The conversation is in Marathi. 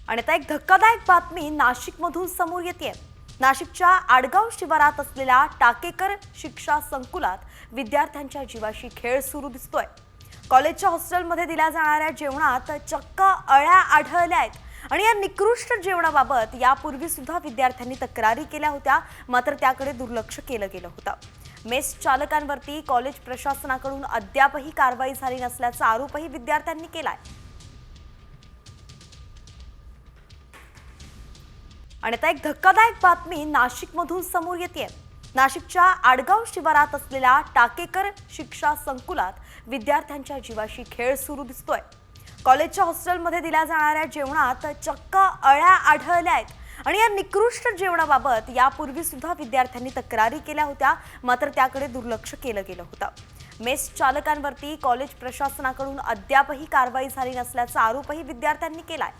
आणि आता एक धक्कादायक बातमी नाशिकमधून समोर येते। नाशिकच्या आडगाव शिवारात असलेल्या टाकेकर शिक्षा संकुलात विद्यार्थ्यांच्या जीवाशी खेळ सुरू दिसतोय। कॉलेजच्या हॉस्टेलमध्ये दिल्या जाणाऱ्या जेवणात चक्क अळ्या आढळल्या आहेत आणि या निकृष्ट जेवणाबाबत यापूर्वी सुद्धा विद्यार्थ्यांनी तक्रारी केल्या होत्या, मात्र त्याकडे दुर्लक्ष केलं गेलं होतं। मेस चालकांवरती कॉलेज प्रशासनाकडून अद्यापही कारवाई झाली नसल्याचा आरोपही विद्यार्थ्यांनी केलाय। आणि आता एक धक्कादायक बातमी नाशिकमधून समोर येते। नाशिकच्या आडगाव शिवारात असलेल्या टाकेकर शिक्षा संकुलात विद्यार्थ्यांच्या जीवाशी खेळ सुरू दिसतोय। कॉलेजच्या हॉस्टेलमध्ये दिल्या जाणाऱ्या जेवणात चक्क अळ्या आढळल्या आहेत आणि या निकृष्ट जेवणाबाबत यापूर्वी सुद्धा विद्यार्थ्यांनी तक्रारी केल्या होत्या, मात्र त्याकडे दुर्लक्ष केलं गेलं होतं। मेस चालकांवरती कॉलेज प्रशासनाकडून अद्यापही कारवाई झाली नसल्याचा आरोपही विद्यार्थ्यांनी केलाय।